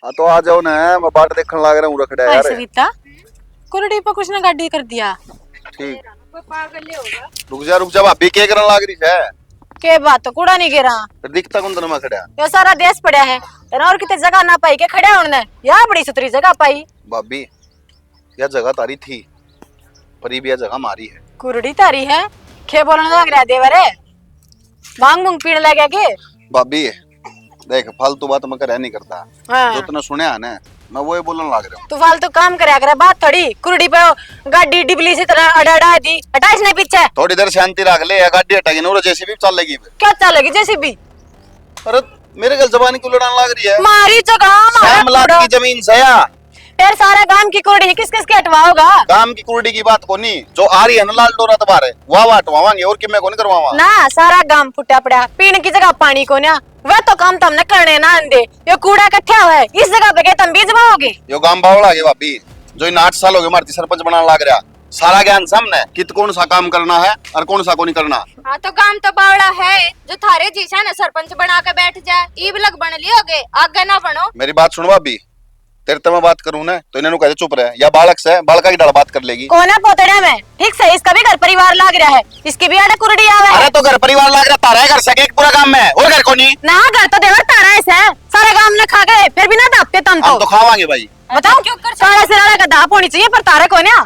हाँ तो आ जाओ ना, मैं बाट देखने लग रहा हूँ रखड़ा हाय यार। सविता, कुरडी पर कुछ ना गाड़ी कर दिया। ठीक, रुक जा भाभी, क्या करने लग रही है? के बात तो कूड़ा नहीं गिरा। फिर दिखता कौन तेरे में खड़ा? ये सारा देश पड़ा है और कितने जगह ना पाई के खड़े होने, यहाँ बड़ी सुतरी जगह पाई। भाभी यह जगह तारी थी, पर ये भी यह जगह मारी है। कुरडी तारी है, खे बोलने लग रहा देवरे, भांग भूंग पीने लगे के। भाभी देख, फालतू बात मैं करे नहीं करता। हाँ। जो तूने सुने ना, मैं वो बोलने लग रहा हूँ। तू फालतू काम करे करे, बात थोड़ी कुरडी पे गाड़ी डिबली से तरह अड़ा दी, हटाइस नहीं पीछे। थोड़ी देर शांति रख ले, या गाड़ी हटाएगी ना जैसे भी चलेगी। क्या चलेगी जैसी भी? अरे मेरे घर जबान क्यों लड़ाने लग रही है? मारी जगह लाख की जमीन से या फिर सारा गांव की कुरडी किस किस के हटवाओगा? काम की कुर्डी की बात को नहीं, जो आ रही है ना लाल डोरा तुम्हारे वाह हटवावांगे, और कि मैं कौन करवावा ना। सारा गांव फुटा पड़ा, पीने की जगह पानी को ना, वह तो काम तुमने करने ना दे। ये कूड़ा इकट्ठा हुआ है, इस जगह पे क्या तुम बीजवाओगे? यो गांव बावड़ा है भाभी, जो इन 8 साल हो गए मारती सरपंच बनाने लग रहा। सारा ज्ञान सामने कित कौन सा काम करना है और कौन सा को नहीं करना। हाँ तो काम तो बावड़ा है, जो थारे जीसा ना सरपंच बना के बैठ जाए, ईब लग बन लियोगे, आगे ना बनो। मेरी बात सुनो भाभी, तेरे तो मैं बात करूँ ना तो इन्हें कहते चुप रहे, या बालक से बालका की डर बात कर लेगी। कौन है पोतड़े में? ठीक से, इसका भी घर परिवार लाग रहा है, इसकी भी आड़े कुरडी आवे। अरे तो घर परिवार लग रहा, तारा घर सके एक पूरा काम में, और घर को नहीं ना। घर तो देवर तारा है, सारा गांव ने खा गए, फिर भी ना दापते तुम हम तो खावांगे भाई। बताओ सारा से लाड़ा का दाप होनी चाहिए, पर तारा को ना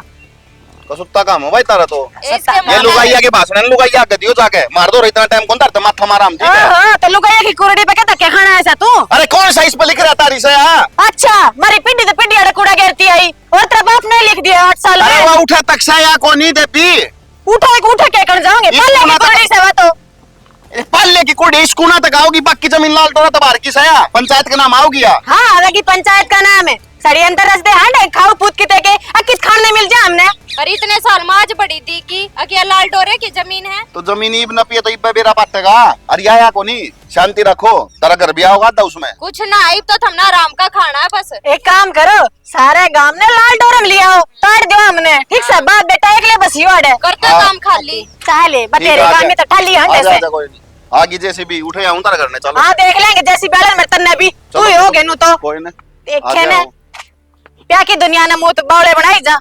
कसुत्ता काम हो भाई तारा तो। इसके ये माने- लुगाइया के भाषण लुगाइया के दियो जाके मार दो, इतना टाइम कौन धरते माथा मारा हम, ठीक है? हाँ, तो लुगाइया की कुरडी पे क्या धक्के खाना है ऐसा तू? अरे कौन सा इस पे लिख रहा तारी से? अच्छा, मारी पिंडी तो पिंडी आड़े कूड़ा गिरती आई, और तेरा बाप ने लिख दिया 8 साल अरे में। वो उठा तक से या को नहीं देती, उठा क्या कर जाओगे? ये पल्ले की कुना तो- कुरडी से तो पल्ले की कुड़ी स्कूना तक आओगी, बाकी जमीन लाल डोरा तबार की सया पंचायत के नाम आओगी। हाँ, आगे पंचायत का नाम है, सारी अंतर रस्ते हांडे खाओ पूत की तेके किस खाने मिल जाए हमने। और इतने साल में आज बड़ी दी की अकिया लाल डोरे की जमीन है। तो जमीन इब न पिए तो इब बेरा पाटेगा। अरे या को नहीं, शांति रखो, तेरा घर भी आओगा था उसमें। कुछ ना आई तो थमना आराम का खाना है बस। एक काम करो, सारे गांव ने लाल डोरम लिया हो, काट दो हमने, ठीक से? बाप बेटा एक ले बस यो अड़े करते हाँ। काम खाली चाले बतेरे गांव में तो ठाली हंडे से। आजा कोई नहीं, आगे जैसे भी उठे आऊं तारा घर ने, चलो हाँ देख लेंगे, जैसी बैलन में तन्ने भी तू ही हो गेनु तो कोई ना देखे ने प्या की दुनिया ने मुंह तो बावड़े बनाई जा।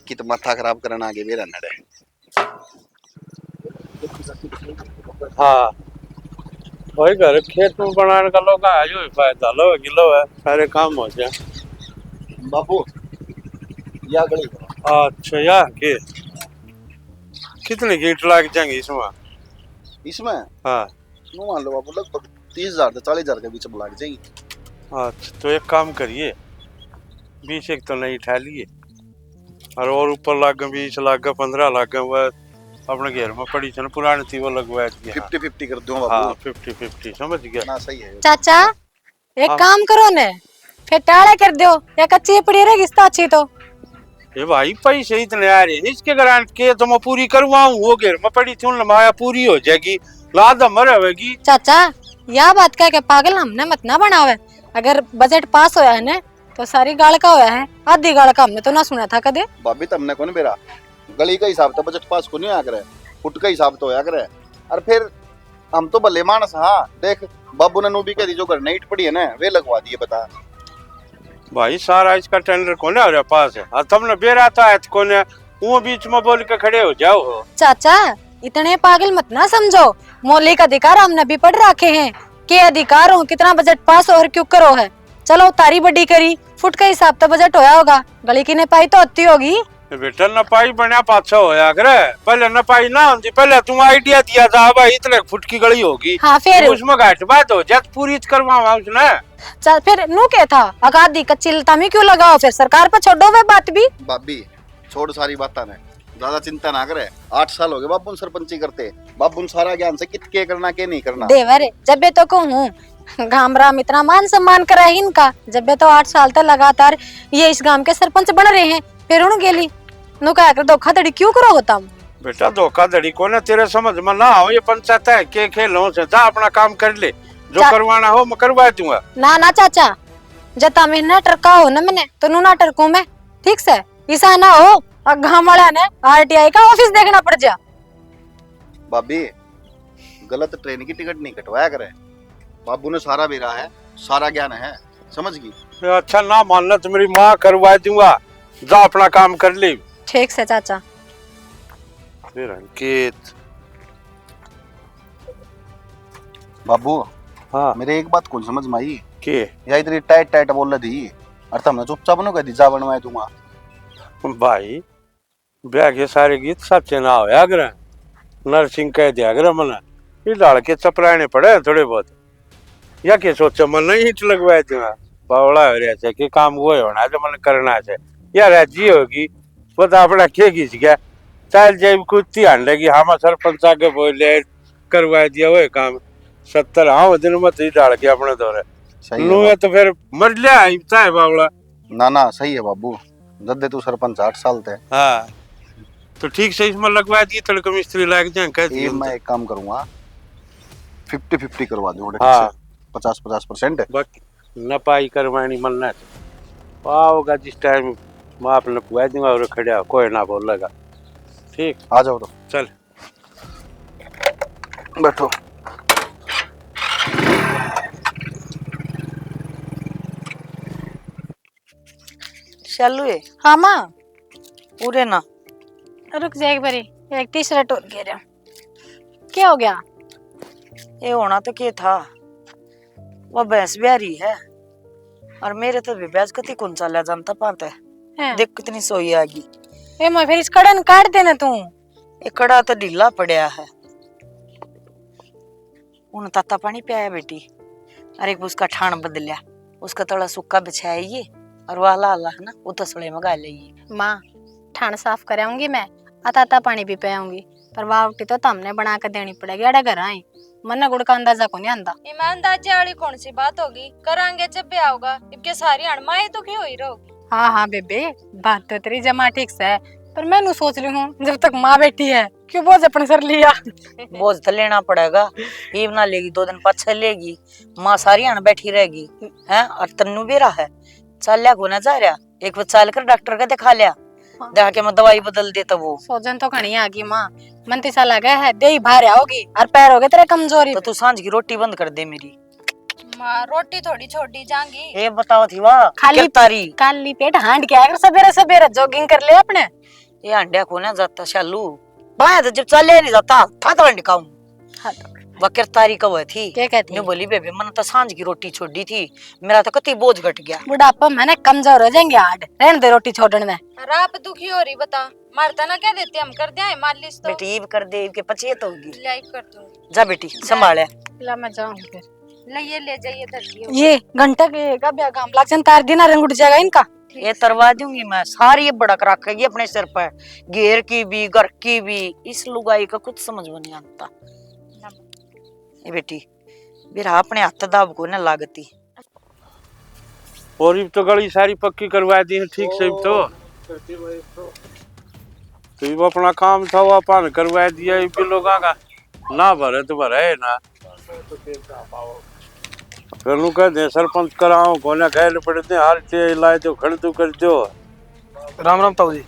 कित माथा खराब करना आगे मेरा नड़े। हाँ वही घर खेत में बनाने का लोग आयो ही फायदा लो किलो है, सारे काम हो जाए। बापू या गली अच्छा यार के कितने कीट लग जाएंगे इसमें? हाँ नो मान लो बापू, लगभग 30,000 से 40,000 के बीच में लग जाएगी। अच्छा तो एक काम करिए, 20 एक तो नहीं उठा लिए, और ऊपर लाग 20 लाग 15 लाग वह अपने घर में पड़ी थी पुरानी थी वो लगवा दिया। 50-50 कर दूं हाँ बापू। 50-50 समझ गया ना सही है। चाचा एक हाँ। काम करो ने, फिर टाले कर दो, या कच्ची पड़ी रहेगी इस्ता अच्छी तो। ये भाई पैसे इतने आ रहे इसके ग्रांट के तो मैं पूरी करवाऊं, वो घर में पड़ी थी लमाया पूरी हो जाएगी, लाद मरेगी। चाचा यह बात कह के पागल हमने मत ना बनावे, अगर बजट पास होया है ने तो सारी गाड़ का होया है, आधी गाड़ का हमने तो ना सुना था कदे। भाभी तुमने कौन बेरा गली का हिसाब तो बजट पास को नहीं आ करे, फुट का हिसाब तो होया करे। और फिर हम तो भले मानस। हाँ देख, बाबू ने नूबी कह दी जो घर नहीं पड़ी है ना वे लगवा दिए, बता। भाई सारा इसका टेंडर कोने हमारे पास है, और तुमने बेरा था कोने वो बीच में बोल के खड़े हो जाओ। चाचा इतने पागल मत ना समझो, मौलिक अधिकार हमने भी पढ़ रखे हैं, के अधिकार हो, कितना बजट पास हो और क्यों करो है। चलो तारी बड़ी करी, फुट का हिसाब तो बजट होया होगा, गली की नपाई तो होती होगी। बेटा नपाई बना पाछा होया करे, पहले नपाई ना होती, पहले तुम आइडिया दिया था भाई इतने फुट की गली होगी। हाँ फिर उसमें घाट बात हो जाए पूरी करवावा उसने। चल फिर नू क्या था, अगाधी कच्ची लता में क्यों लगाओ, फिर सरकार पर छोड़ो वे बात भी। भाभी छोड़ सारी बातें ने, ज्यादा चिंता ना करे। 8 साल हो गए बाबू सरपंची करते, बाबू सारा ज्ञान से कित के करना के नहीं करना। देवर जब बे तो कहूँ गामराम इतना मान सम्मान करा है इनका, जब बे तो 8 साल तक लगातार ये इस गांव के सरपंच बन रहे हैं, फिर उन गेली नु कहा कर धोखाधड़ी क्यों करो होता। बेटा धोखाधड़ी को ना तेरे समझ में ना हो, ये पंचायत है के खेलों से जा अपना काम कर ले, जो करवाना हो मैं करवा दूंगा। ना चाचा जता में ना टरका हो ना मैंने तो नू ना टरकू मैं, ठीक से? ऐसा ना हो गाँव वाला ने आरटीआई का ऑफिस देखना पड़ जा। भाभी गलत ट्रेन की टिकट नहीं कटवाया करे, बाबू ने सारा बेरा है, सारा ज्ञान है, समझ गई? अच्छा ना मानना तो मेरी माँ करवा दूंगा, जा अपना काम कर ले। ठीक से चाचा। फिर अंकित। बाबू हाँ मेरे एक बात कौन समझ में आई के या इतनी टाइट टाइट बोल रही थी और तुमने चुपचाप नो कह दी जा बनवाए दूंगा। भाई ब्याह के सारे गीत सच्चे ना होया करे, नरसिंह कह दिया करे मना ये डाल के चपराने पड़े थोड़े बहुत, या के सोचो मन नहीं हिट लगवाए दूंगा। बावड़ा हो रहा है कि काम वो होना जो मन करना है या राजी होगी वो तो अपना के घिस गया चाल जब कुछ ध्यान लगी हम सरपंच आगे बोले करवा दिया वो काम 70 हाँ दिन मत ही डाल के अपने दौरे सही लो है तो फिर मर लिया है बावड़ा। ना ना सही है बाबू, जब तू सरपंच 8 साल थे। हाँ तो ठीक से इसमें लगवा दिए तड़का मिस्त्री लाग जाए कह दिए मैं एक काम करूंगा 50-50 करवा दूंगा। हाँ 50-50%। बाकी न पाई करवानी मलना पाओगा जिस टाइम माप न पुआ दूंगा और खड़ा कोई ना बोलेगा। ठीक आ जाओ तो चल बैठो। चालू है। हाँ माँ। पूरे ना रुक जा एक बारी, एक टी शर्ट और गिर रहा। क्या हो गया? ये होना तो क्या था, वो भैंस ब्यारी है और मेरे तो भी भैंस कति कौन चला जानता पाता है। देख कितनी सोई आगी। ए मैं फिर इस कड़न काट देना तू। ये कड़ा तो ढीला पड़ा है। उन ताता पानी पियाया बेटी और एक उसका ठाण बदलिया, उसका थोड़ा सूखा बिछाया ये और वाला आला है ना वो तसड़े में गा लेगी। माँ ठाण साफ कराऊंगी मैं, आता पानी भी पियाऊंगी, पर वावटी तो तमने बना कर देनी पड़ेगी। अड़ा घर आई मन गुड़ का अंदाजा को नहीं आंदा। इमा अंदाजे वाली कौन सी बात होगी, करांगे जब भी आओगा। इनके सारी अणमाए तो क्यों ही रहोगी। हाँ हाँ बेबे बात तो तेरी जमा ठीक से है, पर मैं नू सोच रही हूँ जब तक माँ बैठी है क्यों बोझ अपने सर लिया। बोझ तो लेना पड़ेगा, ये बना लेगी 2 दिन पाछे लेगी, माँ सारी अण बैठी रहेगी है और तन्नू भी रहा है चल लिया को ना जा रहा। एक बार चल कर डॉक्टर का दिखा लिया, देखा के मैं दवाई बदल दे तब वो सोजन तो घनी आ गई माँ, मन तिसा लगा है दे ही भार होगी और पैर हो गए तेरे कमजोरी। तो तू सांझ की रोटी बंद कर दे मेरी। माँ रोटी थोड़ी छोड़ी जाएंगी। ये बताओ थी वाह खाली तारी खाली पेट हांड के आकर सवेरे सवेरे जॉगिंग कर ले अपने। ये अंडा को ना जाता शालू बाया तो जब चले नहीं जाता था तो अंडे खाऊं। हाँ वकर तारी कब थी क्या कहती ने बोली बेबे मन तो सांझ की रोटी छोड़ी थी, मेरा तो कति बोझ घट गया। बुढ़ापा में ना कमजोर हो जाएंगे हार्ड, रहने दे रोटी छोड़ने में। राप दुखी हो रही बता, मारता ना क्या देते हम कर दिया मालिश तो। बेटी कर दे के पचे तो होगी। लाइक कर दूंगी। जा बेटी संभाले। ला मैं जाऊंगी फिर। ले जाइए धरती। ये घंटा के का ब्याह काम लाग तार दिन रंग उठ जाएगा इनका। ये तरवा दूंगी मैं सारी, ये बड़ा रखेगी अपने सिर पर, घेर की भी घर की भी। इस लुगाई का कुछ समझ में नहीं आता। ये बेटी मेरा अपने हाथ दाब को ना लागती। और तो गली सारी पक्की करवा दी है ठीक से तो वो अपना काम था वो अपन करवा दिया लोगों का ना भरे तो भरे ना फिर कह दे सरपंच कराओ कोने गैल पड़े थे हार के लाए तो खड़ तू कर दो। राम राम ताऊ जी।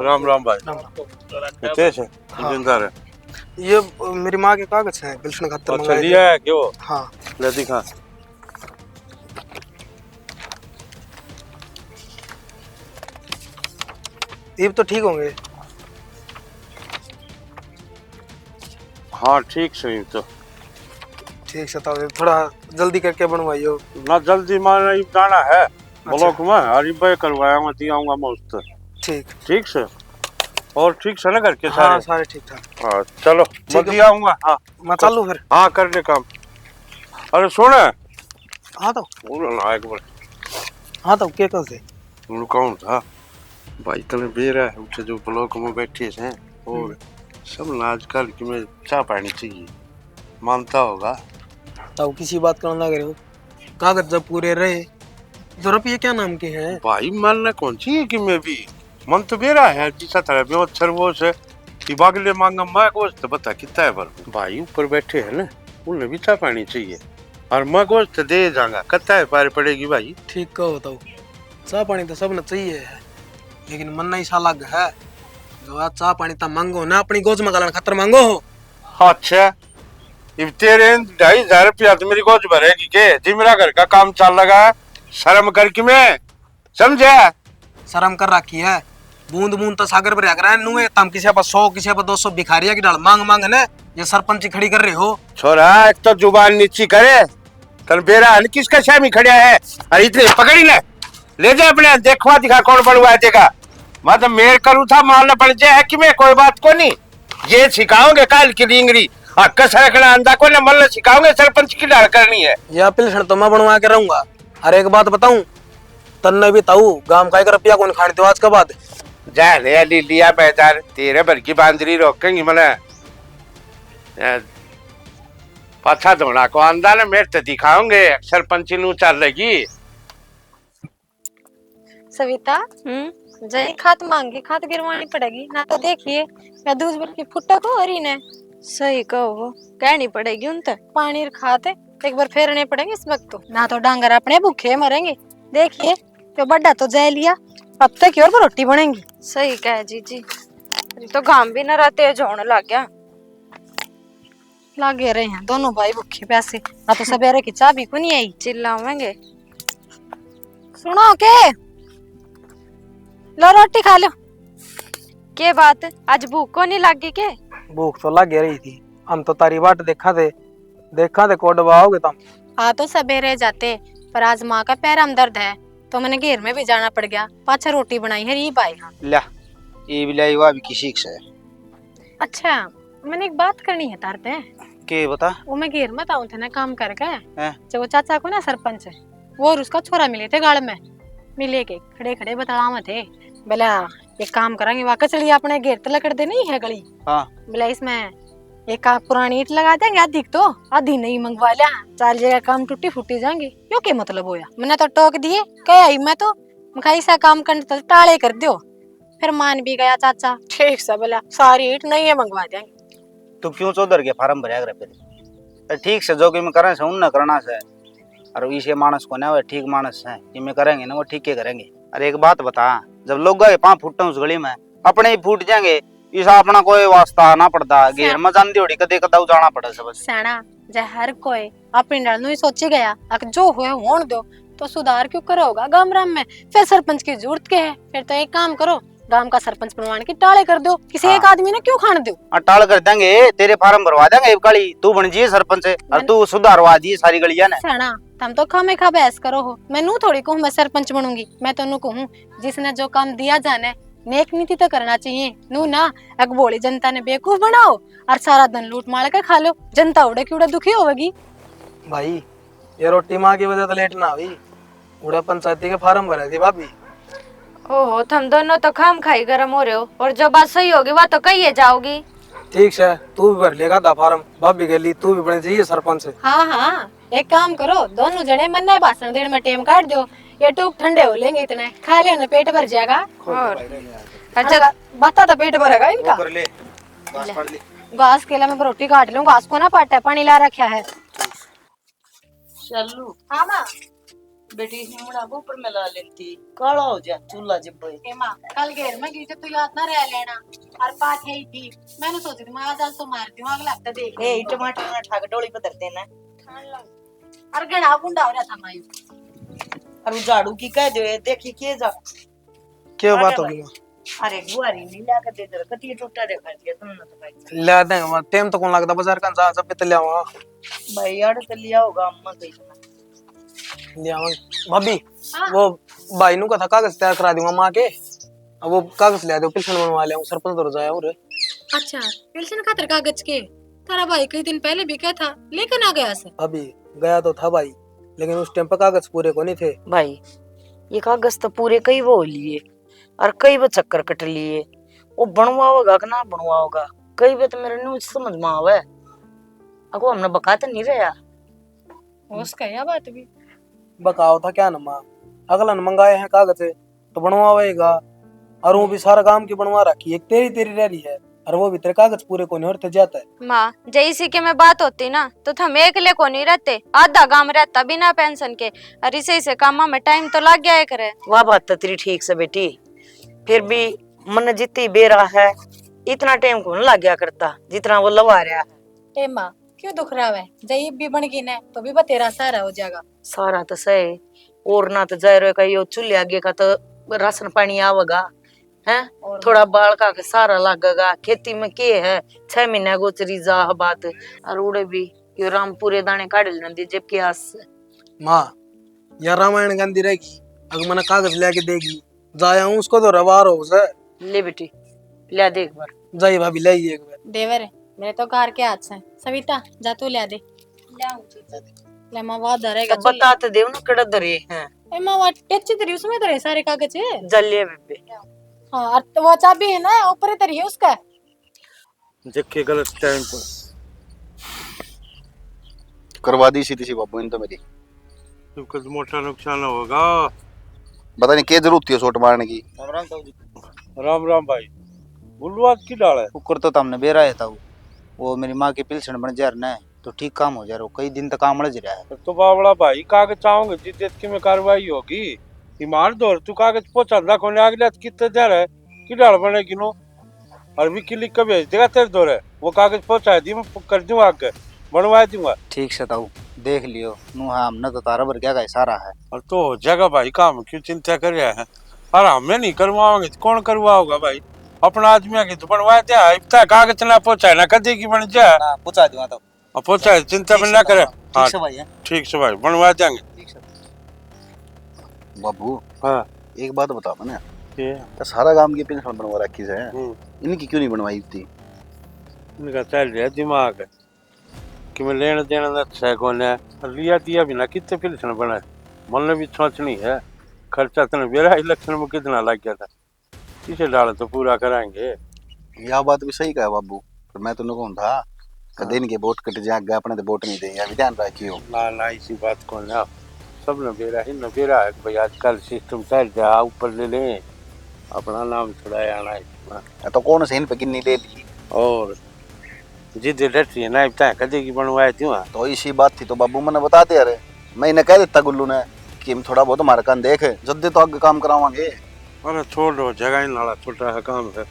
राम राम भाई। राम राम। कैसे हाँ। जिंदा रहे। ये मेरी माँ के कागज हैं, बिल्शन खातर अच्छा लिया है क्यों? हाँ ले दिखा। ये तो ठीक होंगे। हाँ ठीक सही तो ठीक से ताऊ जी थोड़ा जल्दी करके बनवाइयो ना, जल्दी माना जाना है ब्लॉक में हरी भाई करवाया मैं दियाऊंगा मस्त। ठीक ठीक से और ठीक से ना करके हाँ सारे। सारे ठीक ठाक। हाँ चलो मैं दियाऊंगा। हाँ मैं चालू फिर। हाँ कर ले काम। अरे सुन हाँ तो बोलो ना एक बार। हाँ तो क्या कर से कौन था भाई तने बेरा है उसे जो ब्लॉक में बैठे हैं और सब आजकल की में चाय पानी चाहिए मानता होगा। ताऊ किसी बात का ना करे, कागज जब पूरे रहे तो रुपये क्या नाम के हैं भाई मानना कौन सी है कि मैं भी मन तो बेरा है जिसा तरह भी अच्छा वो से कि बागले मांगा मैं गोश्त बता कितना है पर भाई ऊपर बैठे हैं ना उन्हें भी चाय पानी चाहिए और मैं गोश्त दे जाऊंगा कत्ता है पार पड़ेगी भाई। ठीक कहो ताऊ, चाह पानी तो सब न चाहिए है लेकिन मन नहीं सा लग है जो चाह पानी तो मांगो ना अपनी गोज में गालन खातर मांगो हो। अच्छा अब तेरे 2,500 रुपया तो मेरी गोज भरेगी के जी मेरा घर का काम चल लगा है शर्म करके मैं समझे। शर्म कर रखी है, बूंद बूंद तो सागर भर रहा है नुए तम किसी पर 100 किसी पर 200 भिखारिया की डाल मांग मांग है ना, ये सरपंच खड़ी कर रहे हो। छोरा एक तो जुबान नीची करे, तन बेरा हन किसका शामी खड़ा है। अरे इतने पकड़ी ले जा अपने देखवा दिखा कौन बनवा देगा। मतलब मेर करूँ था मारना पड़ जाए कि मैं कोई बात को नहीं, ये सिखाओगे काल की डिंगरी कस रखना अंधा को ना मल्ल सिखाओगे सरपंच की डाल करनी है। या पिलसन तो मैं बनवा के रहूंगा। अरे एक बात बताऊं, तन्ने भी ताऊ गांव का 1 रुपया कौन खाने दो आज के बाद। जा ले लिया बेचार तेरे भर की बांदरी रोकेंगी मने पछा धोना को अंधा ना मेरे तो दिखाओगे सरपंच नू चल लगी। सविता जय खात मांगे खात गिरवानी पड़ेगी ना, तो देखिए मैं दूध भर की फुट्टा को और ने सही कहो, कहनी पड़ेगी उन तक। पानी खाते एक बार फेरने पड़ेंगे इस वक्त तो, ना तो डांगर अपने भूखे मरेंगे। देखिए तो बड्डा तो जय लिया, अब तक और रोटी बनेगी। सही कह जीजी, तो घाम भी न रहते जोने लग गया। लागे रहे हैं दोनों भाई भूखे प्यासे, ना तो सवेरे की चाय भी को नहीं आई। चिल्लावेंगे। सुनो के लो रोटी खा लो। के बात आज भूख को नहीं लगी के? भूख तो लग रही थी, हम तो तारी बाट देखा थे को डबाओगे तुम। आ तो सवेरे जाते, पर आज माँ का पैर में दर्द है तो मैंने घेर में भी जाना पड़ गया। पाछा रोटी बनाई है री भाई। हाँ ला ये भी लाई हुआ भी किसी से। अच्छा मैंने एक बात करनी है तार पे। के बता। वो मैं घेर में ताऊं थे ना काम करके, हैं? जो वो चाचा को ना सरपंच है वो और उसका छोरा मिले थे गाड़ में, मिले के खड़े खड़े बतला में थे। बोला एक काम करेंगे वाकई चलिए अपने घेर तलक कर दे नहीं है गली। हाँ बोला इसमें एक पुरानी ईंट लगा देंगे, आधी तो आधी नहीं मंगवा लिया, 4 जगह काम टूटी फूटी जाएंगे। क्यों के मतलब होया, मैंने तो टोक दिए कह आई मैं तो मखाई सा काम करने तो टाले कर दियो। फिर मान भी गया चाचा, ठीक सा बोला सारी ईंट नहीं है मंगवा देंगे। तू क्यों चौधर के फार्म भरया करे फिर ठीक से जो कि मैं करे से उन न करना से। और इसे मानस को ना ठीक मानस है कि मैं करेंगे ना वो ठीक के करेंगे। अरे एक बात बता, जब लोग गए 5 फुट उस गली में अपने ही फूट जाएंगे, इसा अपना कोई वास्ता ना पड़ता। घेर में जान दियोड़ी कदे कदाऊ जाना पड़े सब सेना जे हर कोई अपनी डाल नु सोची गया अक जो हुए होण दो, तो सुधार क्यों करोगा गांव राम में। फिर सरपंच की जरूरत के है, फिर तो एक काम करो गांव का सरपंच बनवाने की टाले कर दो, किसी एक आदमी ने क्यों खान दो। टाल कर देंगे, तेरे फार्म भरवा देंगे काली, तू बन जी सरपंच और तू सुधारवा दी सारी गलियां ने। सेना तुम तो खामे खा बहस करो हो, मैं नू थोड़ी कहूँ मैं सरपंच बनूंगी। मैं तो नू कहूँ जिसने जो काम दिया जाने नेक नीति तो करना चाहिए। नू ना अगबोली जनता ने बेवकूफ बनाओ और सारा दिन लूट मार के खा लो, जनता उड़े की उड़े दुखी होगी। भाई ये रोटी माँ की वजह से लेट ना हुई, उड़ा पंचायती के फार्म भरे थे भाभी। ओहो तुम दोनों तो खाम खाई गरम हो रहे हो, और जो बात सही होगी वह तो कहिए जाओगी। ठीक है तू भी भर लेगा था फार्म, भाभी के लिए तू भी बने चाहिए सरपंच। हाँ हाँ एक काम करो दोनों जने मन में भाषण देने में टेम काट दो, ये टूक ठंडे हो लेंगे, इतने खा लेने पेट भर जाएगा। और अच्छा बता तो पेट भरेगा इनका। कर ले घास केला में रोटी काट लूं, घास को ना पाटा पानी ला रखा है। चलू हाँ माँ बेटी हिमड़ा ऊपर में ला लेती, काला हो जा चूल्हा जब। माँ कल घेर में गई थी तो याद ना रह लेना, और पाठ है थी मैंने सोची थी मैं आज तो मारती हूँ, अगला हफ्ता देख ए टमाटर ना ठाक डोली पर धर देना। और गड़ा गुंडा हो रहा था मायू। और झाड़ू की कह दे देखी के जा क्या बात होगी माँ? अरे गुआरी नहीं ला कर दे दे कती टूटा देखा दिया तुमने तो भाई। ले देंगे माँ, टाइम तो कौन लगता बाजार का जा सब पे ले आवा। भाई यार तो लिया होगा अम्मा कहीं ले आवा भाभी। वो भाई नु का था कागज तैयार करा दूंगा माँ के, अब वो कागज ले दो पिलसन बनवा ले सरपंच तो जाया और। अच्छा पेंशन खातर कागज के तारा भाई कई दिन पहले भी क्या था लेकिन आ गया से। अभी गया तो था भाई, लेकिन उस टाइम पे कागज पूरे को नहीं थे भाई। ये कागज तो पूरे कई वो लिए और कई वो चक्कर कट लिए, वो बनवाओगा कि ना बनवाओगा कई बार तो मेरे न्यूज समझ में आवे। अगो हमने बका तो नहीं रहा उसका यह बात भी बकाओ था क्या ना माँ, अगला ने मंगाए हैं कागज तो बनवाएगा, और वो भी सारा काम की बनवा रखी है, तेरी तेरी रह रही है और वो भी तेरे कागज पूरे को नहीं होते जाता है। माँ जैसी के में बात होती ना तो हम एक ले को नहीं रहते, आधा गांव रहता बिना पेंशन के, और इसे से काम में टाइम तो लग गया करे। वह बात तो तेरी ठीक से बेटी, फिर भी मन जितनी बेरा है इतना टाइम को नहीं लग गया करता जितना वो लवा रहा है। ए माँ क्यों दुख रहा है, जईब भी बन गई ना तो भी बतेरा सारा हो जाएगा। सारा तो सही, और ना तो जा रहे का यो चूल्हे आगे का तो राशन पानी आवेगा है, थोड़ा बाल का के सारा लगेगा। खेती में के है 6 महीना गोचरी जा बात, और उड़े भी यो राम पूरे दाने काट लेंदी जबकि आस से। माँ या रामायण गांधी रहेगी, अगर मैंने कागज लेके देगी जाया हूँ उसको तो रवार हो से। ले बेटी ले दे एक बार। जाइए भाभी ले आइए एक बार। देवर मेरे तो कार के हाथ से सविता जा तू ले दे ले मां वाद धरेगा सब बता तो देव ना कड़ा दरे हैं। ए मां वाट टेची तेरी उसमें धरे सारे कागज है। जलिए बेबे। हां और तो वो चाबी है ना ऊपर ही धरी है उसका। देखे गलत टाइम पर करवा दी सीधी सी बाबू इन तो मेरी। तुमको तो मोटा नुकसान होगा। पता नहीं क्या जरूरत थी सोट मारने की। राम राम भाई, बुलवाद की डाल है। कुकर तो हमने बेरा है था वो मेरी माँ की पिलसन बन जा रहा है तो ठीक काम हो जा रहा, कई दिन तक काम अड़ रहा है। तो बावड़ा भाई कागज चाहोगे जिद्दत की में कार्रवाई होगी। ईमान दौर तू कागज पहुंचा कोने आगे कितने जा रहा है कि डाल बनेगी नो और भी क्लिक का भेज देगा तेरे दौर है वो कागज पहुंचा दी मैं कर दूंगा आगे बनवा दूंगा। ठीक से ताऊ देख लियो नु हाँ हमने तो तारा भर क्या का इशारा है। और तो हो जाएगा भाई, काम क्यों चिंता कर रहा है। और हमें नहीं करवाओगे तो कौन करवाओगा भाई, अपना आदमी आगे तो बनवा दिया इतना कागज ना पहुंचाए ना कदे की बन जाए पूछा दूंगा तो पहुंचाए चिंता में ना करे। हाँ ठीक से भाई है। ठीक से भाई बनवा देंगे। ठीक से बाबू हाँ एक बात बता मैंने ये तो सारा काम की पेंशन बनवा रखी है, इनकी क्यों नहीं बनवाई थी? इनका चल रहा दिमाग कि मैं लेना देना अच्छा है कौन है लिया दिया भी ना कितने पेंशन बना मन ने भी सोचनी है खर्चा तो मेरा इलेक्शन में कितना लग गया था किसे डाले तो पूरा कराएंगे। यह बात भी सही कहा बाबू, पर मैं तो कहूँ था कदे इनके वोट कट जाएगा अपने तो वोट नहीं देंगे, अभी ध्यान रखियो। ना इसी बात को ना सब नबेरा ही नबेरा है भाई, आजकल सिस्टम चल जा ऊपर ले ले अपना नाम छुड़ाया आना इसमें तो कौन से इन पे किन्नी ले ली और जिद डटी है ना इतना कदे की बनवाए थी वहाँ। तो इसी बात थी तो बाबू मैंने बता दिया रे, मैं इन्हें कह देता गुल्लू ने कि हम थोड़ा बहुत हमारा कान देख जल्दी तो आगे काम करावांगे। अरे छोड़ दो जगह ही नाला छोटा है काम है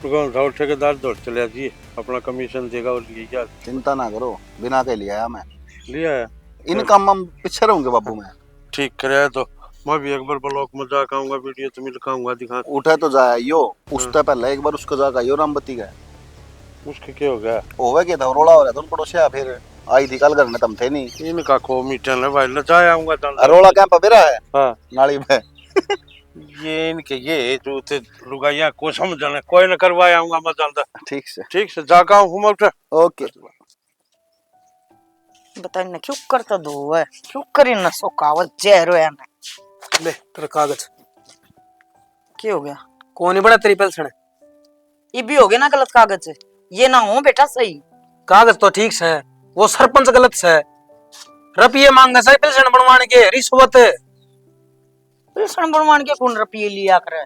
तो ठेकेदार दौड़ चले जी अपना कमीशन देगा और लिए जा चिंता ना करो बिना के लिया मैं लिया है इन काम में पीछे रहूंगे बाबू मैं। ठीक करे तो मैं भी एक बार ब्लॉक में जाकर आऊंगा वीडियो तुम्हें दिखाऊंगा दिखा उठे तो जाया यो उससे पहले एक बार उसको जाकर यो रामबत्ती का उसके क्या हो गया होवे के था रोड़ा हो रहा था पड़ोसिया फिर आई थी कल घर में तुम थे नहीं इनका खो मीटन है भाई ले जाया आऊंगा रोड़ा कैंप बेरा है हाँ नाली में ये इनके ये जो थे लुगाइया को समझना कोई न करवाया आऊंगा मैं जानता। ठीक से जाकर हूँ मैं ओके बता ना क्यों करता दो है क्यों करी ना सो कावत जहरो है ना ले तेरा कागज क्या हो गया कौन ही बड़ा तेरी पेंशन है? ये भी हो गया ना गलत कागज, ये ना हो बेटा सही कागज तो ठीक से है, वो सरपंच गलत से है। रुपये मांगे सही पेंशन बनवाने के रिश्वत पेंशन बनवाने के कौन रुपये लिया करे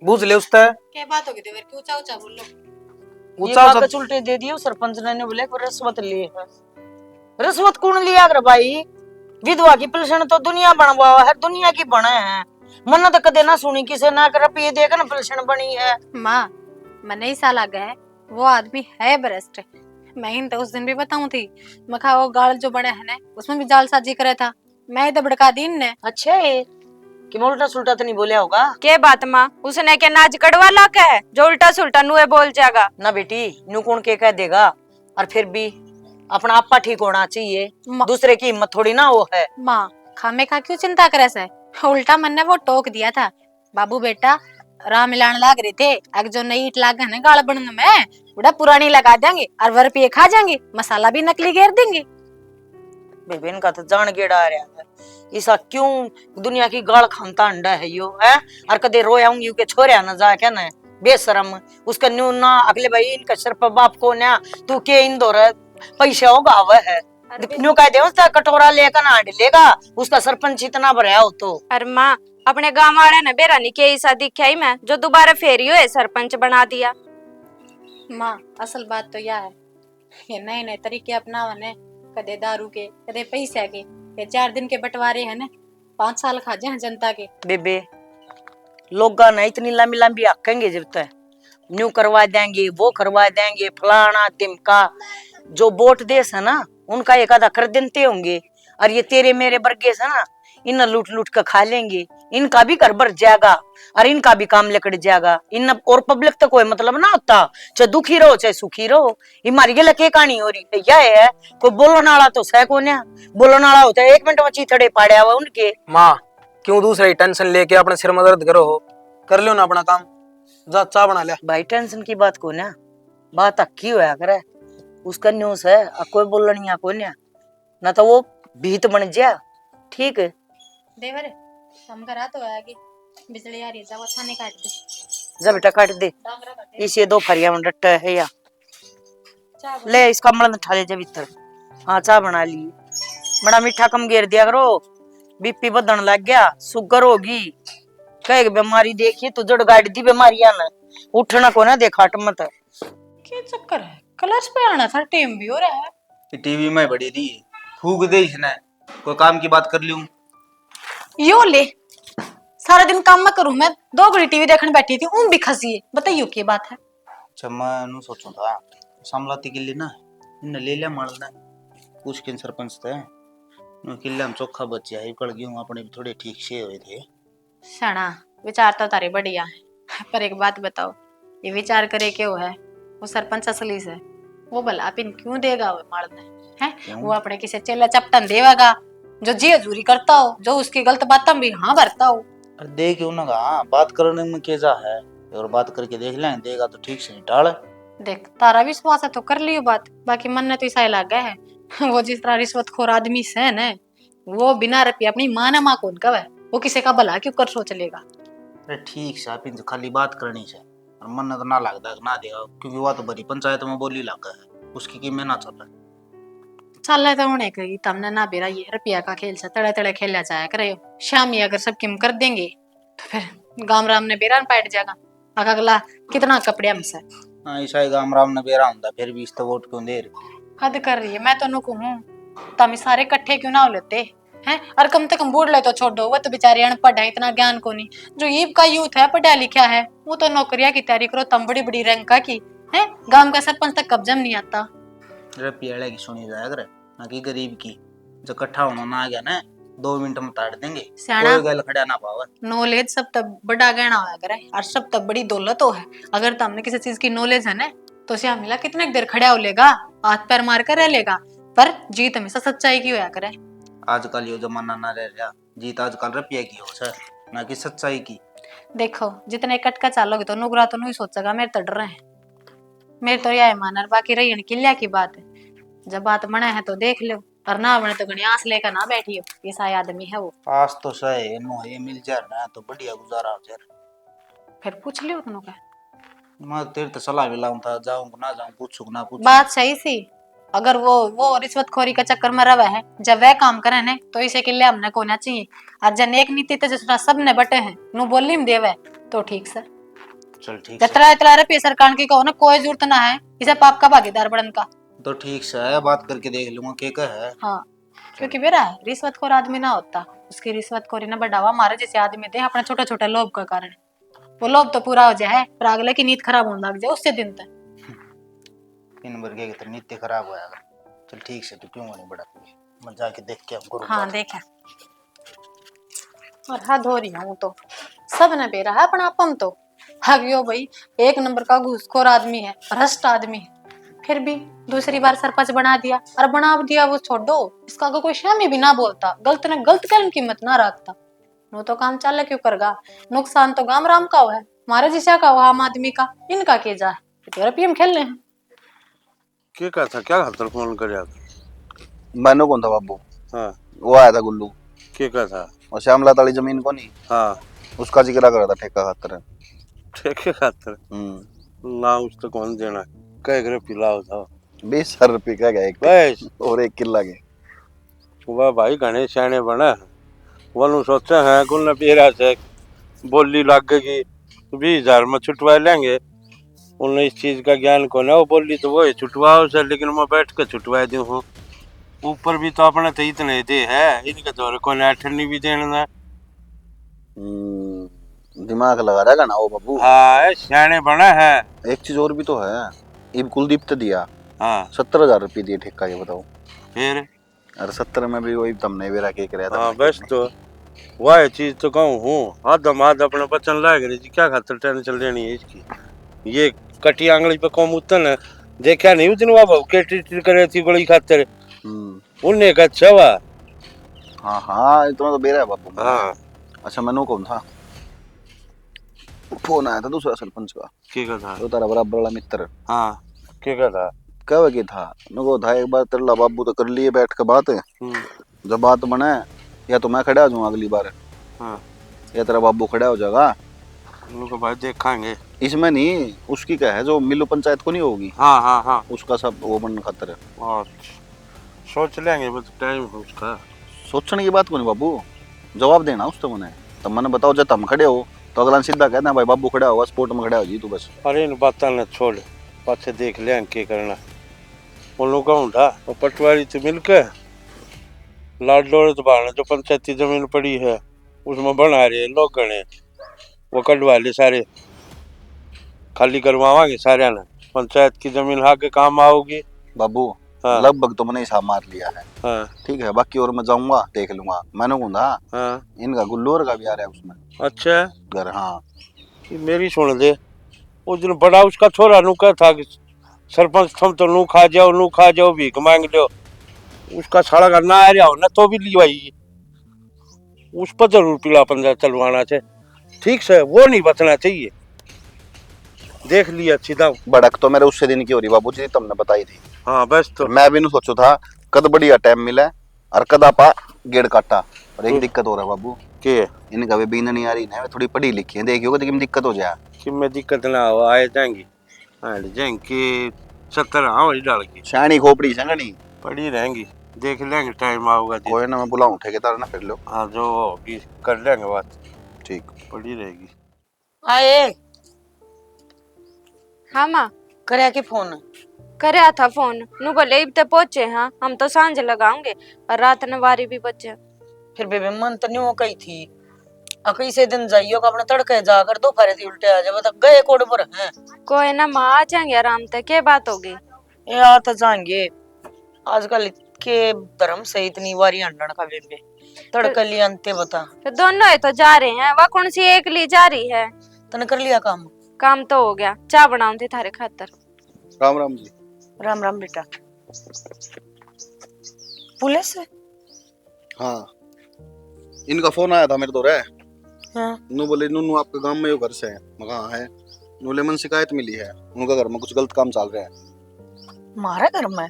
बूझ ले उससे क्या बात होगी देवर क्यों ऊंचा ऊंचा बोल लो। ये ऊंचा कागज उल्टे दे दिए सरपंच ने बोले को रिश्वत लिए है। रिश्वत कौन लिया करे भाई, विधवा की पेंशन तो दुनिया बनवा है दुनिया की बने है, मन तो कदे ना सुनी किसे ना कर रुपये देकर ना पेंशन बनी है। माँ मैंने ही साल आ गए वो आदमी है भ्रष्ट, मैं इन तो उस दिन भी बताऊं थी मैं खा वो गाल जो बने है ना उसमें भी जालसाजी करे था मैं तो भड़का दी ने। अच्छा है कि मैं उल्टा सुल्टा तो नहीं बोलिया होगा। के बात माँ उसने क्या नाच कड़वा ला के है जो उल्टा सुल्टा नुए बोल जाएगा। ना बेटी नू कौन के कह देगा, और फिर भी अपना आपा ठीक होना चाहिए, दूसरे की हिम्मत थोड़ी ना वो है। माँ खामे खा क्यों चिंता करे से, उल्टा मन ने वो टोक दिया था बाबू बेटा राम मिलान लाग रहे थे अगर जो नई ईट लाग है गाल बनने में बड़ा पुरानी लगा देंगे और वर पे खा जाएंगे मसाला भी नकली घेर देंगे। बेबेन का तो जान गेड़ा आ रहा है ऐसा क्यों दुनिया की गाल खानता अंडा है यो है, और कदे रोयाऊंगी के छोरे ना जा क्या ना बेशरम उसका न्यू ना अगले भाई इनका सर पर बाप को ना तू के इंदौर पैसा होगा वह है न्यू कह दे उसका कटोरा लेकर ना लेगा उसका सरपंच इतना भरा हो तो। अरे माँ अपने गांव वाले ने बेरा नहीं के ऐसा दिखा ही मैं जो दोबारा फेरी हो सरपंच बना दिया। माँ असल बात तो यह है ये नए नए तरीके अपनावने कदे दारू के कदे पैसे के ये 4 दिन के बंटवारे है ना 5 साल खा जाए जनता के। बेबे लोग ना इतनी लंबी लंबी आकेंगे जब तक न्यू करवा देंगे वो करवा देंगे फलाना तिमका, जो वोट देश है ना उनका एक आधा कर देते होंगे, और ये तेरे मेरे वर्गे है ना इन लूट लूट कर खा लेंगे, इनका भी घर भर जाएगा और इनका भी काम लकड़ जाएगा। इन और पब्लिक तो कोई मतलब ना होता, चाहे दुखी रहो चाहे सुखी रहो। ये मारी गल के कहानी हो रही है कोई बोलने वाला तो सह को बोलने वाला होता है 1 मिनट में चीथड़े पाड़े हुआ उनके। माँ क्यों दूसरे टेंशन लेके अपने सिर में दर्द करो हो, कर लो ना अपना काम, जा चाय बना ले। भाई टेंशन की बात को ना, बात अक्की होया करे, उसका न्यूज है कोई बोलना नहीं को ना तो वो भीत बन जा। ठीक है देवर हम करा तो आगे बिजली आ रही है, जाओ छाने काट दे, जा बेटा काट दे, डांगरा काट दे। इसे 2 फरिया में डट्टा है या चाय बना। ले इसका मलन उठा ले जा भीतर। हाँ चाय बना ली, बड़ा मीठा कम घेर दिया करो, बीपी बढ़ने लग गया, शुगर होगी, कई बीमारी देखी तो जड़ गाड़ी दी बीमारियां ना, उठना को ना देखा मत। क्या चक्कर है, कलर्स पे आना था, टेम भी हो रहा है। टीवी में बड़ी दी फूक दे इसने, कोई काम की बात कर लूं। यो ले, सारा दिन काम में करूं मैं, 2 घड़ी टीवी देखने बैठी थी, भी खसी है, बताइयो क्या बात है। अच्छा मैं नु सोचूं था सामलाती के लिए ना इन ले लिया मारना कुछ के सरपंच थे नु किले हम चोखा बच्चे आई कड़ गई हूं अपने भी थोड़े ठीक से हुए थे। सना विचार तो तारे बढ़िया है, पर एक बात बताओ, ये विचार करे क्यों है, वो सरपंच असली से वो भला पिन क्यों देगा वो मारने है, वो अपने किसी चेला चपटन देवागा जो जी हजूरी करता हो, जो उसकी गलत बातों भी हाँ भरता हो। अरे देख क्यों ना बात करने में क्या जा है, और बात करके देख लें, देगा तो ठीक से निटाल। देख तारा विश्वास है तो कर लियो बात, बाकी मन ने तो ऐसा ही लगा है वो जिस तरह रिश्वतखोर आदमी से न, वो बिना रुपये अपनी माँ ने माँ कौन कवे, वो किसी का भला क्यों कर सोच लेगा। अरे ठीक से आप इनसे खाली बात करनी से और मन ने तो ना लगता ना देगा, क्योंकि वो तो बड़ी पंचायत में बोली लगा है, उसकी कीमत ना चल रहा चल रहा तो होने कही तमने ना बेरा ये रुपया का खेल से तड़े तड़े खेला जाया करे, शाम ही अगर सब किम कर देंगे तो फिर गाम राम ने बेरा पैट जाएगा, अगला कितना कपड़े हमसे। हाँ ईसा ही गाम राम ने बेरा होता फिर भी इस तो वोट क्यों दे रही। हद कर रही है, मैं तो नुकू हूँ, तम सारे इकट्ठे क्यों ना हो लेते हैं, और कम से कम बूढ़ ले तो छोड़ो, वो तो बेचारे अनपढ़ है, इतना ज्ञान को नहीं। जो ईब का यूथ है पढ़ा लिखा है, वो तो नौकरियां की तैयारी करो, तम बड़ी बड़ी रैंक का की है, गांव का सरपंच तक कब्जा में नहीं आता। अरे पियाले की सुनी जाए अगर ना कि गरीब की, जो इकट्ठा होना ना आ गया ना 2 मिनट में ताड़ देंगे, सियाना कोई गल खड़ा ना पावे। नॉलेज सब तब बड़ा गहना होया करे और सब तब बड़ी दौलत हो है, अगर तुमने किसी चीज की नॉलेज है ना तो श्यामिला कितने देर खड़ा हो लेगा, हाथ पैर मार कर रह लेगा, पर जीत हमेशा सच्चाई की होया करे। आजकल ये जमाना ना रह गया, जीत आजकल रुपये की हो सर ना कि सच्चाई की। देखो जितने कट का चालोगे तो नुगरा तो नहीं सोचेगा, मेरे तो डर रहे हैं, मेरे तो यह मानर बाकी रही किल्या की बात है, जब बात बने है तो देख लो, और ना बने तो गणी आस लेकर ना बैठियो, ऐसा आदमी है वो। आज तो सही नो ये मिल जाए ना तो बढ़िया गुजारा हो जाए। फिर पूछ लियो तुम का, मैं तेरे तो सलाह भी लाऊं था, जाऊं ना जाऊं, पूछूं ना पूछूं। बात सही सी, अगर वो रिश्वतखोरी का चक्कर में रहा है, जब वह काम करे ने तो इसे के लिए हमने कोना चाहिए, और जन एक नीति तो जिस सब ने बटे हैं नु बोली में देवे तो ठीक से। चल ठीक जतरा इतरा रुपये सरकार की कहो ना, कोई जरूरत ना है इसे पाप का भागीदार बनने का। तो ठीक से है, बात करके देख लूंगा क्या है। हाँ क्योंकि बेरा रिश्वतखोर आदमी ना होता, उसकी रिश्वतखोरी ना बढ़ावा मारे जैसे आदमी थे अपने छोटे छोटे लोभ का कारण, वो लोभ तो पूरा हो जाए पर अगले की नींद खराब होने लग जाए उससे दिन तक। इन वर्गे की तो नीति खराब होया। चल ठीक से, तू क्यों नहीं बड़ा, मैं जाके देख के हमको। हाँ देखे, और हद हो रही हूँ तो सब ने बेरा है अपना अपन तो हगियो भाई, 1 नंबर का घूसखोर आदमी है, भ्रष्ट आदमी है, फिर भी दूसरी बार सरपंच बना दिया, और बना दिया वो छोड़ दो, इसका अगर कोई शामी भी ना बोलता, गलत ने गलत कर्म कीमत ना रखता, वो तो काम चल क्यों करगा, नुकसान तो गाम राम का हुआ है, हमारे जिसा का हुआ आम आदमी का, इनका के जा है पीएम खेल रहे हैं। क्या कहा था, क्या खातर फोन कर मैंने कौन था बाबू? हाँ वो आया था गुल्लू, क्या कहा था? और श्यामला ताली जमीन को नहीं, हाँ उसका जिक्र कर रहा था ठेका खातर। ठेके खातर ना उस तो कौन देना, कह करे पिलाओ था 20,000 रुपये का गया एक बस, और 1 किला के। वह भाई घने सियाने बना, वो सोचे हैं कुल ने पेरा से बोली लग गई 20,000 में छुटवा लेंगे, उन्हें इस चीज का ज्ञान कौन है, वो बोली तो वो छुटवाओ से, लेकिन मैं बैठ कर छुटवा दी हूँ, ऊपर भी तो अपने तो इतने दे है, इनके तो कौन अठन्नी भी देना। दिमाग लगा रहेगा ना वो बाबू। हाँ सियाने बना है। एक चीज और भी तो है, इब कुलदीप तो दिया, हाँ 70,000 रुपये दिए ठेका, ये बताओ। फिर अरे 70 में भी वही तुमने बेरा के कराया था। हाँ बस तो वह चीज तो कहूँ हूँ आधा माद अपना बचन लाग रही थी, क्या खातर टेंशन लेनी है इसकी। ये कटी आंगली पे कौन उतन है, देखा नहीं उतने बाबा के टिल करे थी गोली खातर, उन्हें का अच्छा हुआ। हाँ हाँ इतना तो बेरा है बाबू। हाँ अच्छा मैनू कौन था, फोन आया था दूसरा सरपंच का, क्या था? तो तारा बराबर वाला मित्र। हाँ क्या था? कब की था नको था, एक बार तेरा बाबू तो कर लिए बैठ के बात, जब बात बने या तो मैं खड़ा हो जाऊंगा अगली बार, हाँ या तेरा बाबू खड़ा हो जाएगा। उनको भाई देखांगे इसमें नहीं, उसकी क्या है जो मिलो पंचायत को नहीं होगी, हाँ हाँ हाँ उसका सब वो बनने खातर है। और सोच लेंगे बस टाइम है उसका। सोचने की बात को नहीं बाबू, जवाब देना उस तो मैंने, तब मैंने बताओ जब हम खड़े हो तो अगला सीधा कहना भाई बाबू खड़ा होगा स्पोर्ट में खड़ा हो जी तू बस। अरे इन बात न छोड़, पाछे देख ले क्या करना। उन लोग का उठा वो पटवारी से मिलकर लाड लोड़े तो बाहर जो पंचायती जमीन पड़ी है उसमें बना रहे लोग गणे, वो कटवा ले सारे, खाली करवावांगे सारे ने, पंचायत की जमीन आगे काम आओगी। बाबू हाँ लगभग तो मैंने हिसाब मार लिया है, हाँ ठीक है, बाकी और मैं जाऊंगा देख लूंगा। मैंने कहा हाँ इनका गुल्लोर का भी आ रहा है उसमें अच्छा घर। हाँ ये मेरी सुन ले, उस दिन बड़ा उसका छोरा नू कहा था कि सरपंच तुम तो नू खा जाओ भीख मांग लो, उसका साड़ा का ना आ रहा हो ना तो भी लिवाई, उस पर जरूर पीला पंजा चलवाना चाहिए, ठीक से वो नहीं बचना चाहिए। देख लिया सीधा भड़क तो मेरे उससे दिन की हो रही बाबू जी, तुमने बताई थी। हाँ बस तो मैं भी नहीं सोचो था कद बढ़िया टाइम मिला और कद आपा गेड़ काटा। और एक दिक्कत हो रहा है बाबू, के इनका भी बीन नहीं आ रही ना, थोड़ी पढ़ी लिखी है, देखियो कि दिक्कत हो जाए। कि में दिक्कत ना हो आए जाएंगी, जाएंगे 70 हाँ वही डाल की शानी खोपड़ी संगनी पड़ी रहेंगी, देख लेंगे टाइम आऊगा जी। कोई ना, मैं बुलाऊं ठेकेदार ना, फिर लो। हाँ जो होगी कर लेंगे बात, ठीक पड़ी रहेगी। आए हाँ माँ करे के फोन करया था फोन, नु बोले इब ते पहुंचे, हाँ हम तो सांझ लगाओगे और रात ने वारी भी बचे। फिर बेबे मन तो नहीं हो कही थी अकई से दिन जाइयो का अपने तड़के जाकर दोपहर थी उल्टे आ जाए, बता गए कोड पर हैं। कोई ना माँ आ जाएंगे आराम से, क्या बात होगी। ये आ तो जाएंगे आजकल के धर्म से इतनी वारी अंडन का बेबे तड़के लिए अंते बता। तो दोनों ही तो जा रहे हैं, वह कौन सी एक ली जा रही है। तने कर लिया काम? काम तो हो गया, चाय बनाऊं थी थारे खातर। राम राम जी। राम राम बेटा। पुलिस? हाँ इनका फोन आया था मेरे दौरे। हाँ नू बोले नू आपके गांव में यो घर से है, मैं कहा है, नू लेमन शिकायत मिली है, उनका घर में कुछ गलत काम चल रहा है। मारा घर में?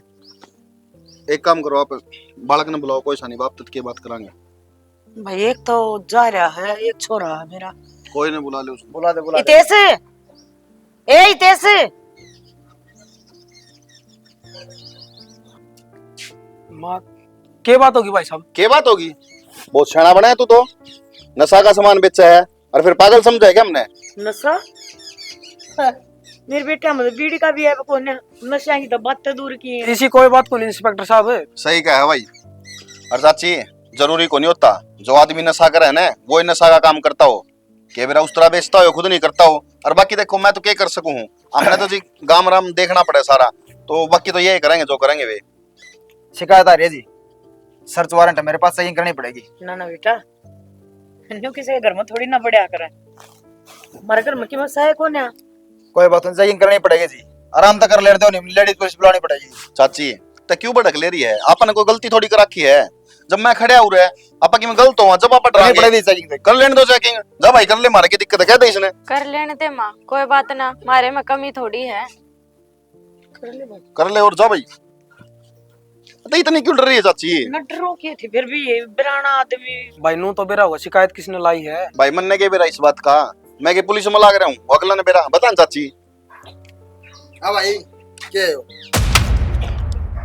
एक काम करो आप बालक ने बुलाओ, कोई सानी बाप तक की बात करांगे। भाई एक तो जा रहा है, एक छोरा है मेरा। कोई ने बुला ले उसको, बुला दे इतेश ए इतेश माँ क्या बात होगी भाई साहब? क्या बात होगी, बहुत शाना बना है तू तो, नशा का सामान बेचा है और फिर पागल समझा है क्या हमने? नशा? मेरे बेटा मतलब बीड़ी का भी है, कौन नशा की तो बात दूर की है। इसी कोई बात को नहीं इंस्पेक्टर साहब। सही कहा है भाई। और चाची जरूरी को नहीं होता जो आदमी नशा करे ना वो ही नशा का काम करता हो, के मेरा उस तरह बेचता हो खुद नहीं करता हो। और बाकी देखो मैं तो क्या कर सकूं हूँ, हमने तो जी गाम राम देखना पड़े सारा, तो बाकी तो यही करेंगे जो करेंगे वे। शिकायत आ रही है जी, सर्च वारंट मेरे पास सही करनी पड़ेगी। ना ना बेटा न्यू किसी घर में थोड़ी ना बढ़िया करे, हमारे घर में की मसा है कौन है? कोई बात नहीं, सही करनी पड़ेगी जी, आराम तक कर ले दो, नहीं लेडीज पुलिस बुलानी पड़ेगी। चाची तो क्यों भड़क ले रही है, आपने कोई गलती थोड़ी कर रखी है। जब मैं खड़े हो रहा है आपा की मैं गलत हुआ, जब आप कर लेने दो चेकिंग, जब भाई कर ले, मारे की दिक्कत है, कह दे इसने। कर लेने दे माँ, कोई बात ना, मारे में कमी थोड़ी है। कर ले और जा भाई। तो इतनी क्यों डर रही है चाची? न डरो की थी फिर भी ये बिराना आदमी। भाई नू तो बेरा हुआ, शिकायत किसने लाई है? भाई मन ने के बेरा इस बात का, मैं के पुलिस में लाग रहा हूँ, अगला ने बेरा बता चाची। हाँ भाई के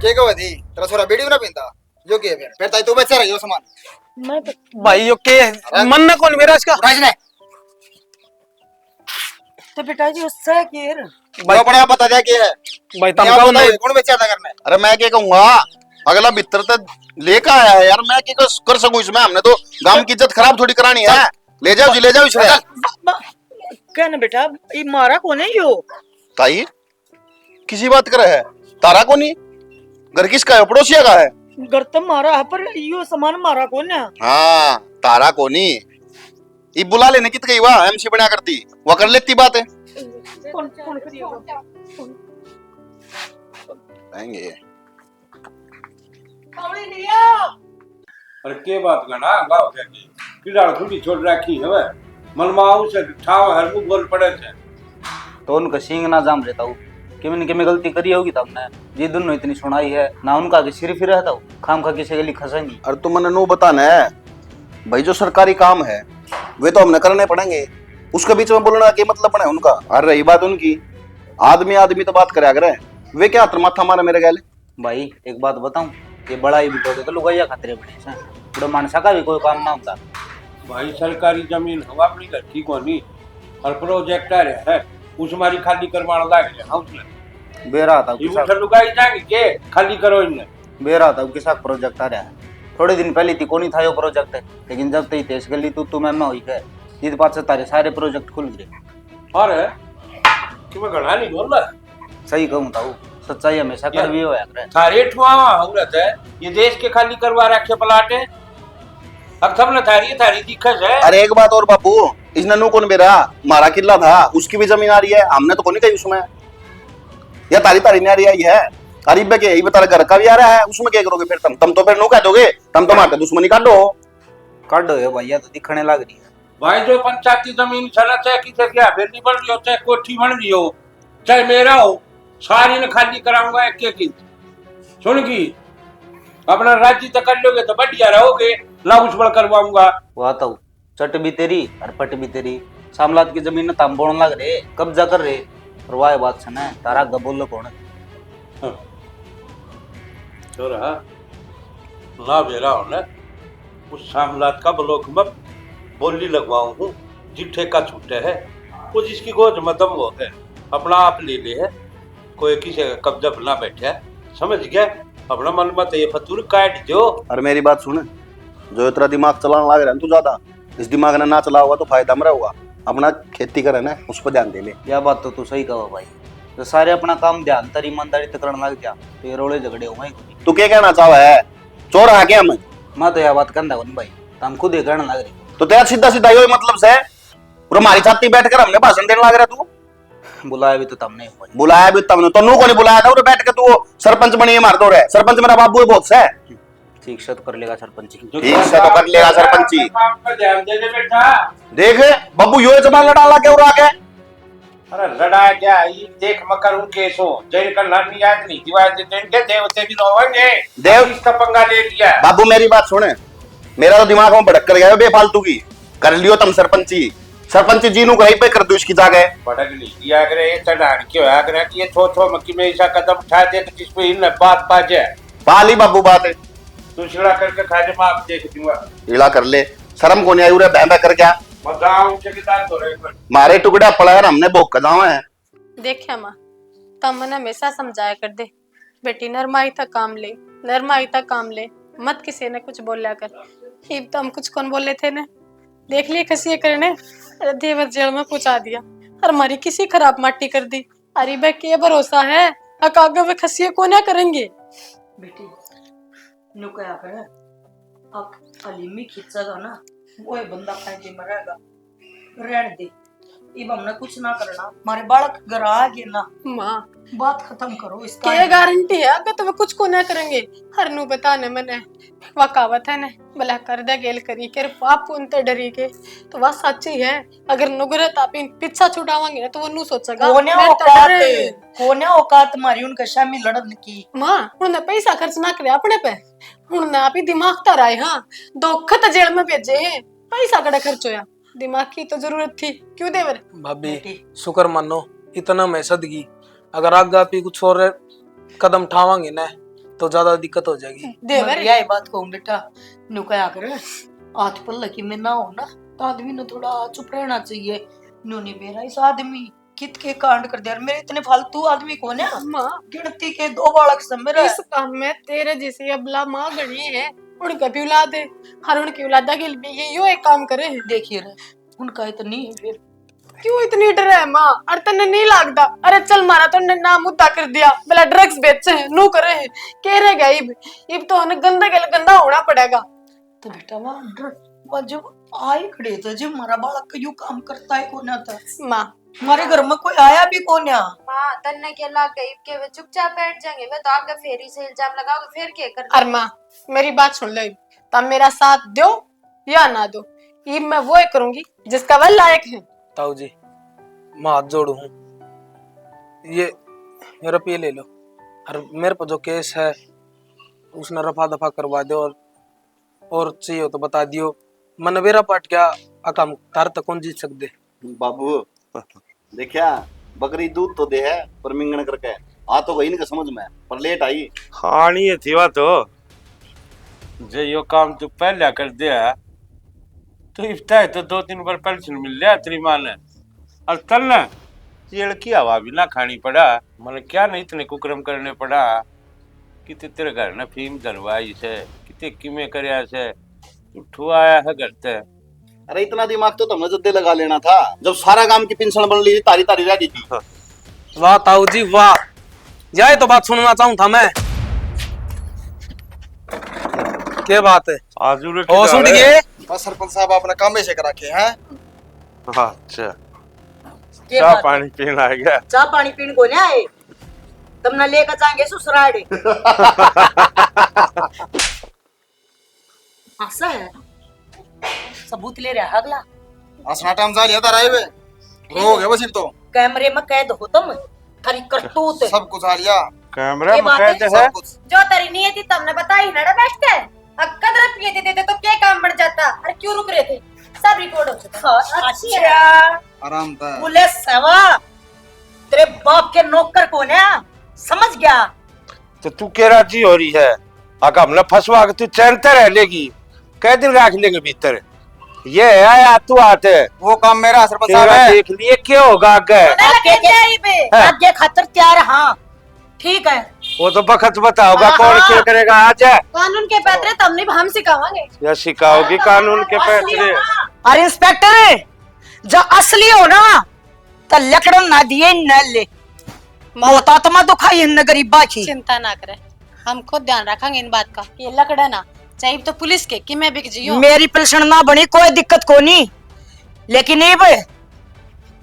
कहो दी तेरा छोरा बीड़ी ना पीता जो के फिर ताई तू बेचा रही हो सामान। मैं तो भाई यो के मन ना कौन मेरा इसका? उठा इसने तो बेटा जी उससे केर भाई बड़ा बता दिया के है भाई नहीं, तमका आप नहीं। बताओ, कौन बेचा था करने? अरे मैं क्या कहूंगा, अगला भीतर तक लेकर आया है यार, मैं क्या कर सकूं इसमें, हमने तो गांव की इज्जत खराब थोड़ी करानी है। ले जाओ जी, ले जाओ इसे। कहना बेटा ये मारा कौन है यो? ताई किसी बात कर है, तारा को नहीं, घर किसका है, पड़ोसिया का है। घर तो मारा है पर यो सामान मारा कौन है? हाँ तारा कोनी ये बुला लेने कित गई वाह एमसी बना करती वो कर लेती बात है आएंगे अरे के बात करना गाँव क्या की किराड़ थोड़ी छोड़ रखी है वे मनमाऊ से ठाव हर मुंह बोल पड़े थे तो उनका सींग ना जाम रहता हूँ कि मैंने किमें गलती करी होगी तब ने ये दोनों इतनी सुनाई है ना उनका कि सिर फिर रहता हूँ खाम खा किसी के लिए खसेंगी। और तुम मैंने नो बताना है भाई जो सरकारी काम है वे तो हमने करने पड़ेंगे उसके बीच में बोलना क्या मतलब बना है उनका। और रही बात उनकी आदमी आदमी तो बात करे अगर वे क्या माथा मारा मेरे गैले। भाई एक बात बताऊं ये बड़ा ही बिटोड़े तो लुगाइया खतरे बने से बड़ा मानसा का भी कोई काम ना होता। भाई सरकारी जमीन हम अपनी घर की कोनी और प्रोजेक्टर है उस मारी खाली करवाना लाग गया हाउस में बेरा था ये उठा लुगाई जाएंगे के खाली करो इन्हें बेरा था किसा प्रोजेक्ट आ रहा है थोड़े दिन पहले थी कोनी था यो प्रोजेक्ट है लेकिन जब तक तेज गली तू मैं हुई है जिस बात से तारे सारे प्रोजेक्ट खुल गए। और कि मैं घना नहीं बोल रहा सही कहूँ था सच्चाई हमेशा कर भी होया करे थारे ठुआवा औरत है ये देश के खाली करवा रखे प्लाट है अब सब न थारी दिक्कत है। अरे एक बात और बापू इसने नो कौन बेरा मारा किला था उसकी भी जमीन आ रही है हमने तो कोनी कही उसमें या तारी तारी नहीं आ रही है अरीब के ये बता घर का भी आ रहा है उसमें क्या करोगे फिर तुम तो फिर नो कह दोगे तुम तो मारते दुश्मनी काटो भैया तो दिखने लग रही है। भाई जो पंचायती जमीन चला चाहे किसे क्या बेटी बन रही हो चाहे कोठी बन रही हो चाहे मेरा हो सारी ने खाली कराऊंगा एक एक इंच सुन की अपना राज्य तक कर लोगे तो बढ़िया रहोगे लाउस बड़ करवाऊंगा वो आता हूँ चट भी तेरी और पट भी तेरी सामलात की जमीन ताम बोन लग रहे कब्जा कर रहे और वाह बात सुना तारा गबोल कौन तो रहा ना बेरा हो ना उस सामलात का ब्लॉक में बोली लगवाऊं हूँ जिठे का छूटे है वो जिसकी गोद में दम वो है अपना आप ले ले है कोई किसी का कब्जा ना बैठे समझ गया अपना मन मत ये फतूर काट दो। और मेरी बात सुन जो इतना दिमाग चलाने लग रहा है तू ज्यादा इस दिमाग ने ना चला होगा तो फायदा में रहेगा अपना खेती करे ना उस पर ध्यान दे ले। यह बात तो तू सही कहा भाई तो सारे अपना काम ध्यान तर ईमानदारी तक करने लग जा तो ये रोले झगड़े होंगे। तू क्या कहना चाह है चोर आ गया मैं तो यह बात करना भाई हम खुद ही करने लग रहे तो तेरा सीधा सीधा यो मतलब से और हमारी छाती बैठ कर हमने भाषण देने लग रहा तू बुलाया भी तो तुमने बुलाया भी तुमने तो को नहीं बुलाया था बैठ के तू सरपंच बनी मार दो रहे सरपंच मेरा बाबू है बहुत से ठीक से तो कर लेगा सरपंच ठीक से तो कर लेगा सरपंची ध्यान दे दे बेटा देख बब्बू यो जमा लड़ा ला के और आगे अरे लड़ा क्या ये देख मकर उनके सो जैन का लानी याद नहीं दिवार दे इनके देवते भी रोवेंगे देव इसका पंगा ले लिया बाबू मेरी बात सुने मेरा तो दिमाग में भड़क कर गया बेफालतू की कर लियो तुम सरपंची जी नु कहीं पे कर दो इसकी जगह भड़क नहीं दिया करे ये चढ़ान क्यों है अगर ये थो मक्की में ऐसा कदम उठा दे कि जिस पे इन बात पा जाए पाली बाबू बात है तू छिड़ा करके खा जा मैं आप देख दूंगा इला कर ले शर्म को नहीं आई उरे बहबह कर क्या बताओ चकितार तो रहे मारे टुकड़ा पड़ा है हमने भोग का दावा है देखिए माँ तम मन हमेशा समझाया कर दे बेटी नरमाई तक काम ले नरमाई तक काम ले मत किसी ने कुछ बोला कर हिब तो हम कुछ कौन बोले थे ने देख लिए किसी करने देवर जेल में पहुंचा दिया और हमारी किसी खराब माटी कर दी अरे भाई क्या भरोसा है अकागे वे खसिए को ना करेंगे बेटी नु क्या करे अब अलीमी खिंचेगा ना वो बंदा खाए मरेगा रहने दे इब हमने कुछ ना करना हमारे बालक घर आ गए ना माँ बात खत्म करो इसका क्या गारंटी है अगर तो वे कुछ को ना करेंगे हर नु बताने मने वकावत है ने भला कर दे गेल करी के पाप उनते डरी के तो वह सच्ची है अगर नुगरे तापी पीछा छुड़ावांगे ना तो वो नु सोचेगा कोने औकात मारी उनका शामिल लड़न की माँ उन्होंने पैसा खर्च ना करे अपने पे उन्होंने आप ही दिमाग तर आए हाँ धोखा जेल में भेजे हैं पैसा कड़ा खर्च होया दिमाग की तो जरूरत थी क्यों देवर भाभी शुक्र मानो इतना मैं सदगी अगर आगे आप ही कुछ और कदम उठावांगे ना तो ज्यादा दिक्कत हो जाएगी। देवर यही बात कहूँ बेटा नु क्या करे आज पल की में ना हो ना तो आदमी ने थोड़ा चुप रहना चाहिए नु नहीं बेरा इस आदमी कित के कांड कर दिया मेरे इतने फालतू आदमी कौन है माँ गिनती के 2 बालक समय इस काम में तेरे जैसे अबला माँ गणी है उनका भी औलाद है हर उनकी औलादा के लिए यो एक काम करे देखिए रे उनका इतनी फिर क्यों इतनी डर है माँ? अरे तने नहीं लगता? अरे चल मारा तो नाम मुद्दा कर दिया, भला ड्रग्स बेचे हैं, नू करे हैं, कह रह गया इब तो हमें गंदा के गंदा होना पड़ेगा। तो बेटा वहाँ जब आए खड़े थे जब हमारा बालक क्यों काम करता है कौन था माँ हमारे घर में कोई आया भी कौन है? माँ तन्ने के ला के इब के वे चुपचाप बैठ जाएंगे, वे तो आगे फेरी से इल्जाम लगाओगे, फिर क्या कर? अरे माँ मेरी बात सुन लो, तब मेरा साथ दो या ना दो, इब मैं वो करूंगी जिसका वह लायक है। ताऊ जी मैं हाथ जोड़ू हूँ, ये रुपये ले लो और मेरे पर जो केस है उसने रफा दफा करवा दो, और चाहिए हो तो बता दियो। मन बेरा पाट क्या अकम तार तक कौन जीत सकते। बाबू देखा बकरी दूध तो दे है पर मिंगन करके आ तो गई नहीं समझ में, पर लेट आई। हाँ नहीं थी वह तो जे यो काम तू पहले कर दिया तो इफ्तार तो 2-3 बार पेंशन मिल जाए तेरी माँ ने, और तल ने ये की हवा भी ना खानी पड़ा, मन क्या नहीं इतने कुकरम करने पड़ा कि तेरे घर ने फीम धरवाई से कितने किमे करया से तू ठुआया है घर ते। अरे इतना दिमाग तो तुमने जद्दे लगा लेना था जब सारा काम की पेंशन बन ली थी, तारी तारी रह थी। वाह ताऊ जी वाह, यही तो बात सुनना चाहूँ था मैं। क्या बात है? आजूरे ओ सुन गए बस सरपंच साहब अपना काम ऐसे करा के हैं। अच्छा चाह पानी पीना आ गया, चाह पानी पीने को नहीं आए, तुम ना लेकर जाएंगे ससुराल। ऐसा है सबूत ले रहा अगला असना टाइम जा लिया था राय वे हो गया बस तो कैमरे में कैद हो तुम, थारी करतूत सब कुछ आ लिया कैमरा ये में बात कैद है, है। सब कुछ। जो तेरी नियति तुमने बताई ना बैठ के, अक्कद रुपये दे देते तो क्या काम बढ़ जाता? अरे क्यों रुक रहे थे? सब रिकॉर्ड हो चुका। अच्छा आराम था। बोले सवा तेरे बाप के नौकर कौन है समझ गया? तो तू क्या राजी हो रही है? अगर हमने फंसवा के तू चैनते रह लेगी, कै दिन रख लेंगे भीतर? ये आया तू आते वो काम मेरा सरपंच साहब तेरा है। देख लिए क्या होगा आगे? आगे खातर तैयार। हाँ ठीक है, वो तो बखत बताओगा कौन क्या करेगा। आज कानून के पैतरे तुमने हम सिखावांगे या सिखाओगी कानून के पैतरे? अरे इंस्पेक्टर जो असली हो ना तो लकड़ों ना दिए न ले, मोहतात्मा दुखाई इन गरीबा की। चिंता ना करे, हम खुद ध्यान रखेंगे इन बात का कि ये लकड़ा ना चाहिए तो पुलिस के कि मैं बिक जियो। मेरी पेंशन ना बनी कोई दिक्कत को नहीं, लेकिन ये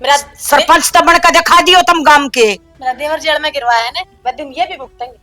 मेरा सरपंच तो बनकर दिखा दियो तुम गांव के। मेरा देवर जेल में गिरवाया है ना, वह दिन ये भी भुगतेंगे।